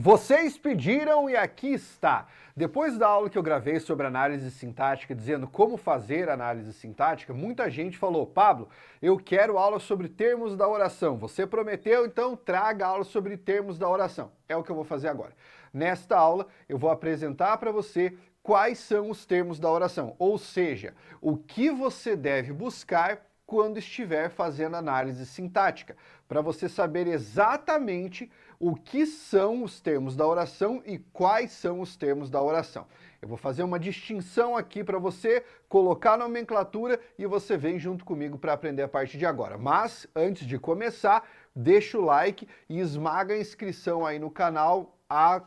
Vocês pediram e aqui está. Depois da aula que eu gravei sobre análise sintática, dizendo como fazer análise sintática, muita gente falou: Pablo, eu quero aula sobre termos da oração. Você prometeu, então traga aula sobre termos da oração. É o que eu vou fazer agora. Nesta aula, eu vou apresentar para você quais são os termos da oração, ou seja, o que você deve buscar quando estiver fazendo análise sintática, para você saber exatamente o que são os termos da oração e quais são os termos da oração. Eu vou fazer uma distinção aqui para você, colocar a nomenclatura e você vem junto comigo para aprender a partir de agora. Mas, antes de começar, deixa o like e esmaga a inscrição aí no canal,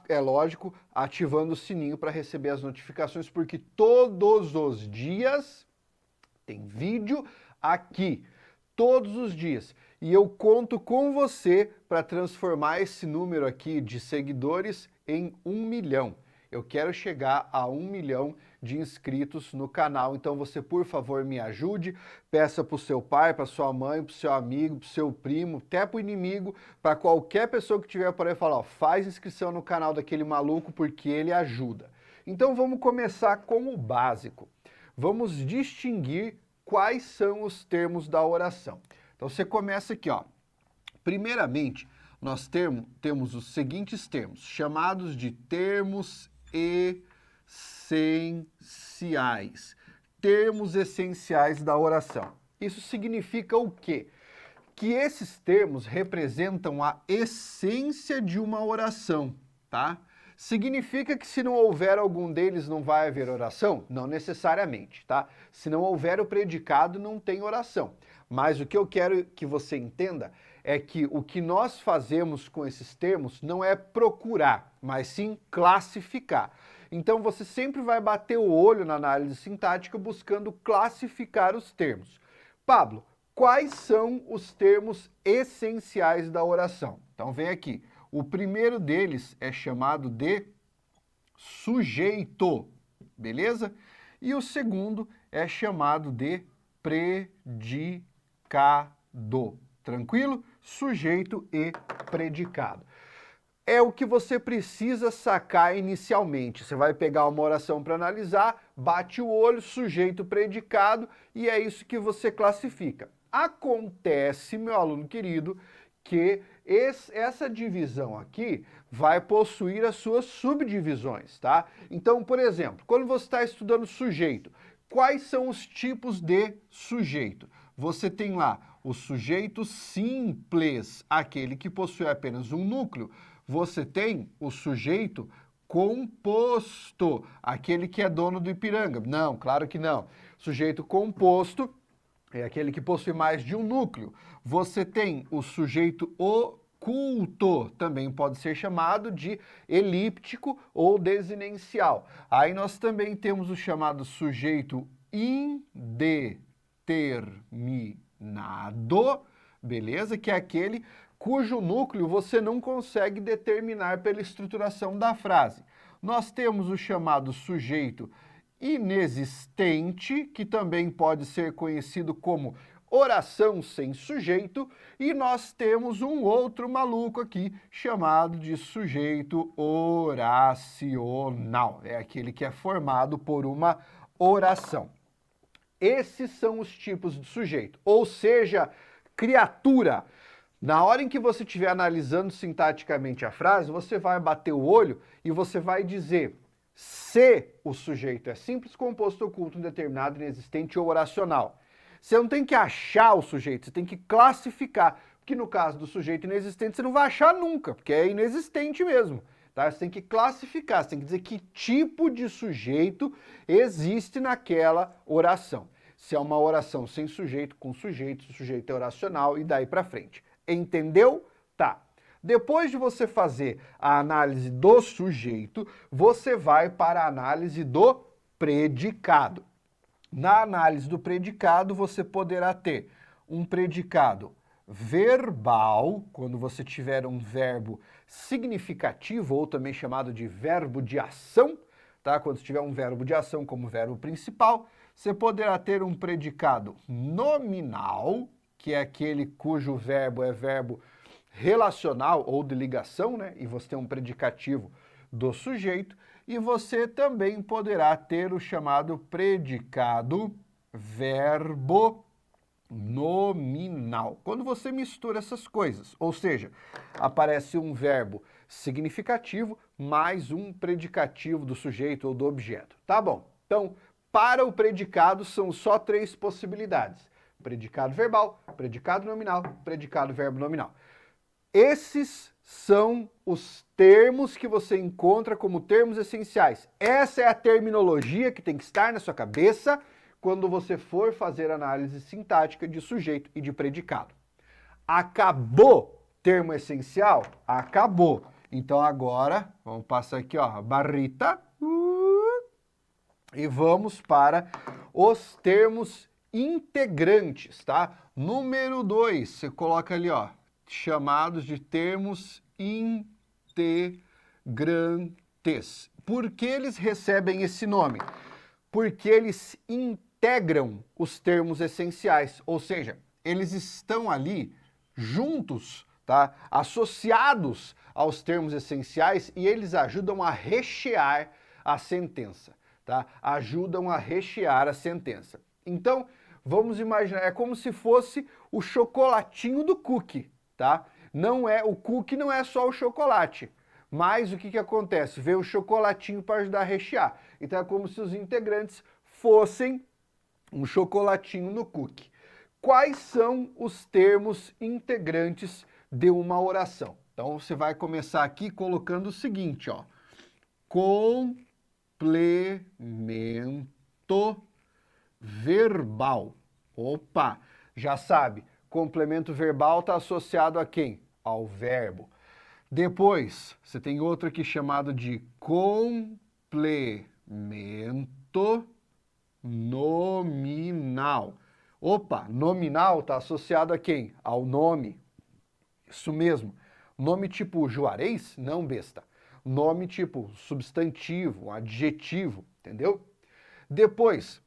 é lógico, ativando o sininho para receber as notificações, porque todos os dias tem vídeo aqui, todos os dias. E eu conto com você para transformar esse número aqui de seguidores em 1 milhão. Eu quero chegar a 1 milhão de inscritos no canal, então você, por favor, me ajude, peça para o seu pai, para sua mãe, para o seu amigo, para o seu primo, até para o inimigo, para qualquer pessoa que tiver por aí falar, ó, faz inscrição no canal daquele maluco porque ele ajuda. Então vamos começar com o básico. Vamos distinguir quais são os termos da oração. Então você começa aqui, ó. Primeiramente, nós temos os seguintes termos, chamados de termos essenciais. Termos essenciais da oração. Isso significa o quê? Que esses termos representam a essência de uma oração, tá? Significa que se não houver algum deles não vai haver oração? Não necessariamente, tá? Se não houver o predicado, não tem oração. Mas o que eu quero que você entenda é que o que nós fazemos com esses termos não é procurar, mas sim classificar. Então você sempre vai bater o olho na análise sintática buscando classificar os termos. Pablo, quais são os termos essenciais da oração? Então vem aqui. O primeiro deles é chamado de sujeito, beleza? E o segundo é chamado de predicado, tranquilo? Sujeito e predicado. É o que você precisa sacar inicialmente. Você vai pegar uma oração para analisar, bate o olho, sujeito, predicado, e é isso que você classifica. Acontece, meu aluno querido, que essa divisão aqui vai possuir as suas subdivisões, tá? Então, por exemplo, quando você está estudando sujeito, quais são os tipos de sujeito? Você tem lá o sujeito simples, aquele que possui apenas um núcleo. Você tem o sujeito composto, aquele que é dono do Ipiranga. Não, claro que não. Sujeito composto é aquele que possui mais de um núcleo. Você tem o sujeito oculto, também pode ser chamado de elíptico ou desinencial. Aí nós também temos o chamado sujeito indeterminado, beleza? Que é aquele cujo núcleo você não consegue determinar pela estruturação da frase. Nós temos o chamado sujeito inexistente, que também pode ser conhecido como oração sem sujeito, e nós temos um outro maluco aqui chamado de sujeito oracional. É aquele que é formado por uma oração. Esses são os tipos de sujeito, ou seja, criatura. Na hora em que você estiver analisando sintaticamente a frase, você vai bater o olho e você vai dizer se o sujeito é simples, composto, oculto, indeterminado, inexistente ou oracional. Você não tem que achar o sujeito, você tem que classificar. Porque no caso do sujeito inexistente, você não vai achar nunca, porque é inexistente mesmo. Tá? Você tem que classificar, você tem que dizer que tipo de sujeito existe naquela oração. Se é uma oração sem sujeito, com sujeito, se o sujeito é oracional e daí para frente. Entendeu? Tá. Depois de você fazer a análise do sujeito, você vai para a análise do predicado. Na análise do predicado, você poderá ter um predicado verbal, quando você tiver um verbo significativo, ou também chamado de verbo de ação, tá? Quando você tiver um verbo de ação como verbo principal, você poderá ter um predicado nominal, que é aquele cujo verbo é verbo relacional ou de ligação, né? E você tem um predicativo do sujeito, e você também poderá ter o chamado predicado verbo nominal. Quando você mistura essas coisas, ou seja, aparece um verbo significativo mais um predicativo do sujeito ou do objeto. Tá bom. Então, para o predicado são só 3 possibilidades: predicado verbal, predicado nominal, predicado verbo nominal. Esses são os termos que você encontra como termos essenciais. Essa é a terminologia que tem que estar na sua cabeça quando você for fazer análise sintática de sujeito e de predicado. Acabou termo essencial? Acabou. Então agora, vamos passar aqui, ó, a barrita, e vamos para os termos integrantes, tá? Número 2, você coloca ali, ó, chamados de termos integrantes. Por que eles recebem esse nome? Porque eles integram os termos essenciais, ou seja, eles estão ali juntos, tá? Associados aos termos essenciais, e eles ajudam a rechear a sentença, tá? Ajudam a rechear a sentença. Então, vamos imaginar, é como se fosse o chocolatinho do cookie, tá? O cookie não é só o chocolate, mas o que acontece? Vem o chocolatinho para ajudar a rechear. Então é como se os integrantes fossem um chocolatinho no cookie. Quais são os termos integrantes de uma oração? Então você vai começar aqui colocando o seguinte, ó: complemento verbal. Opa, já sabe, complemento verbal está associado a quem? Ao verbo. Depois, você tem outro aqui chamado de complemento nominal. Opa, nominal está associado a quem? Ao nome. Isso mesmo. Nome tipo Juarez? Não, besta. Nome tipo substantivo, adjetivo, entendeu? Depois,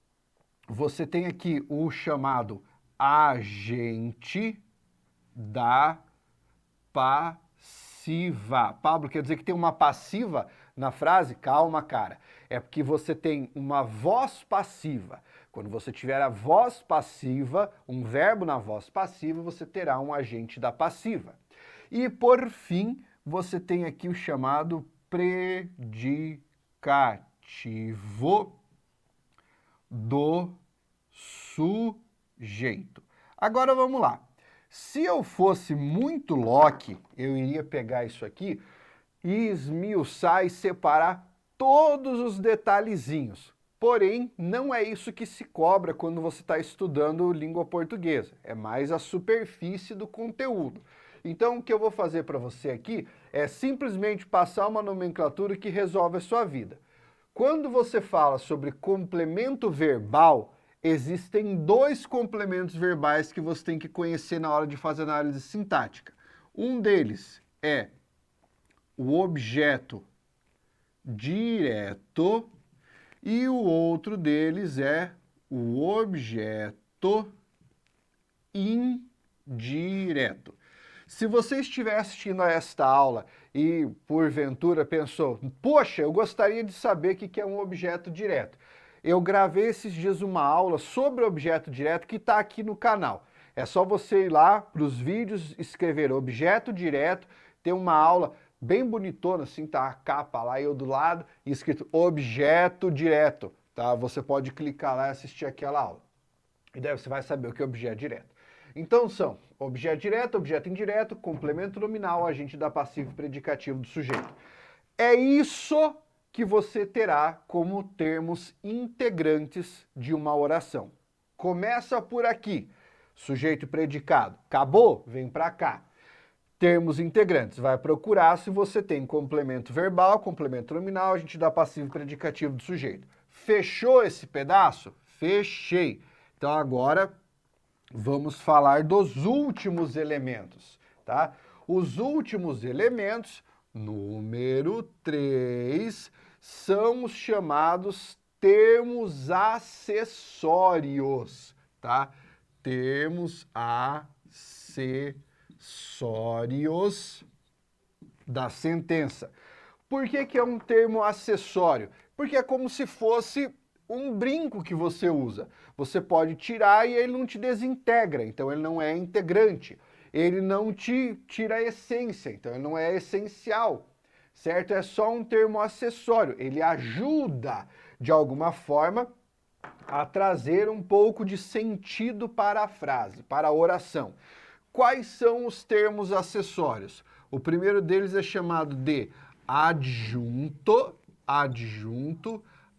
você tem aqui o chamado agente da passiva. Pablo, quer dizer que tem uma passiva na frase? Calma, cara. É porque você tem uma voz passiva. Quando você tiver a voz passiva, um verbo na voz passiva, você terá um agente da passiva. E, por fim, você tem aqui o chamado predicativo do sujeito. Agora vamos lá. Se eu fosse muito Locke, eu iria pegar isso aqui e esmiuçar e separar todos os detalhezinhos. Porém, não é isso que se cobra quando você está estudando língua portuguesa. É mais a superfície do conteúdo. Então, o que eu vou fazer para você aqui é simplesmente passar uma nomenclatura que resolve a sua vida. Quando você fala sobre complemento verbal, existem 2 complementos verbais que você tem que conhecer na hora de fazer análise sintática. Um deles é o objeto direto e o outro deles é o objeto indireto. Se você estiver assistindo a esta aula e, porventura, pensou, poxa, eu gostaria de saber o que é um objeto direto. Eu gravei esses dias uma aula sobre objeto direto que está aqui no canal. É só você ir lá para os vídeos, escrever objeto direto, tem uma aula bem bonitona, assim, tá a capa lá e eu do lado, e escrito objeto direto, tá? Você pode clicar lá e assistir aquela aula. E daí você vai saber o que é objeto direto. Então são objeto direto, objeto indireto, complemento nominal, agente da passivo e predicativo do sujeito. É isso que você terá como termos integrantes de uma oração. Começa por aqui, sujeito e predicado. Acabou? Vem para cá. Termos integrantes, vai procurar se você tem complemento verbal, complemento nominal, agente da passivo e predicativo do sujeito. Fechou esse pedaço? Fechei. Então agora vamos falar dos últimos elementos, tá? Os últimos elementos, número 3, são os chamados termos acessórios, tá? Termos acessórios. acessórios da sentença. Por que que é um termo acessório? Porque é como se fosse um brinco que você usa. Você pode tirar e ele não te desintegra, então ele não é integrante. Ele não te tira a essência, então ele não é essencial, certo? É só um termo acessório. Ele ajuda, de alguma forma, a trazer um pouco de sentido para a frase, para a oração. Quais são os termos acessórios? O primeiro deles é chamado de adjunto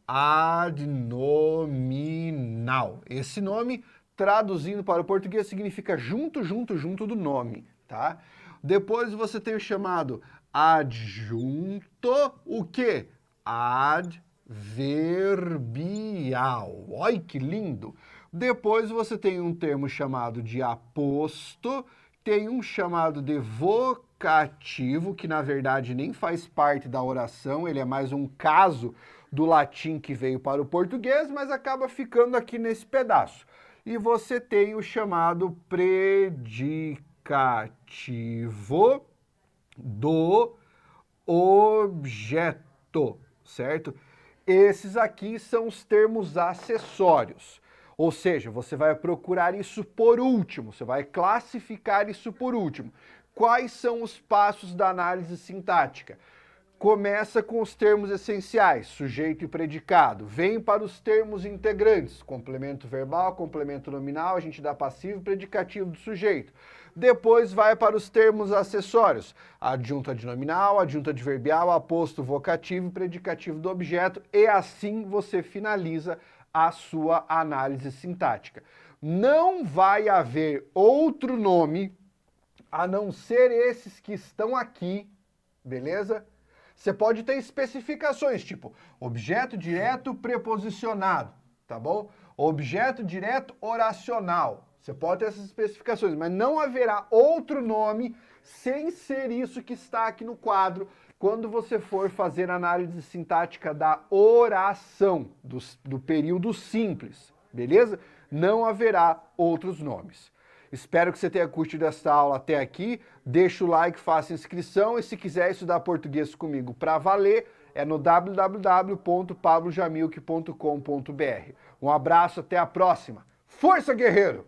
adnominal. Esse nome, traduzindo para o português, significa junto do nome, tá? Depois você tem o chamado adjunto, o quê? Adverbial. Olha que lindo! Depois você tem um termo chamado de aposto, tem um chamado de vocativo, que na verdade nem faz parte da oração, ele é mais um caso do latim que veio para o português, mas acaba ficando aqui nesse pedaço. E você tem o chamado predicativo do objeto, certo? Esses aqui são os termos acessórios. Ou seja, você vai procurar isso por último, você vai classificar isso por último. Quais são os passos da análise sintática? Começa com os termos essenciais, sujeito e predicado. Vem para os termos integrantes, complemento verbal, complemento nominal, a gente dá passivo e predicativo do sujeito. Depois vai para os termos acessórios, adjunto adnominal, adjunto adverbial, aposto vocativo e predicativo do objeto, e assim você finaliza a sua análise sintática. Não vai haver outro nome a não ser esses que estão aqui, beleza? Você pode ter especificações, tipo objeto direto preposicionado, tá bom? Objeto direto oracional. Você pode ter essas especificações, mas não haverá outro nome sem ser isso que está aqui no quadro quando você for fazer análise sintática da oração, do período simples, beleza? Não haverá outros nomes. Espero que você tenha curtido esta aula até aqui. Deixa o like, faça inscrição e se quiser estudar português comigo para valer, é no www.pablojamilk.com.br. Um abraço, até a próxima. Força, guerreiro!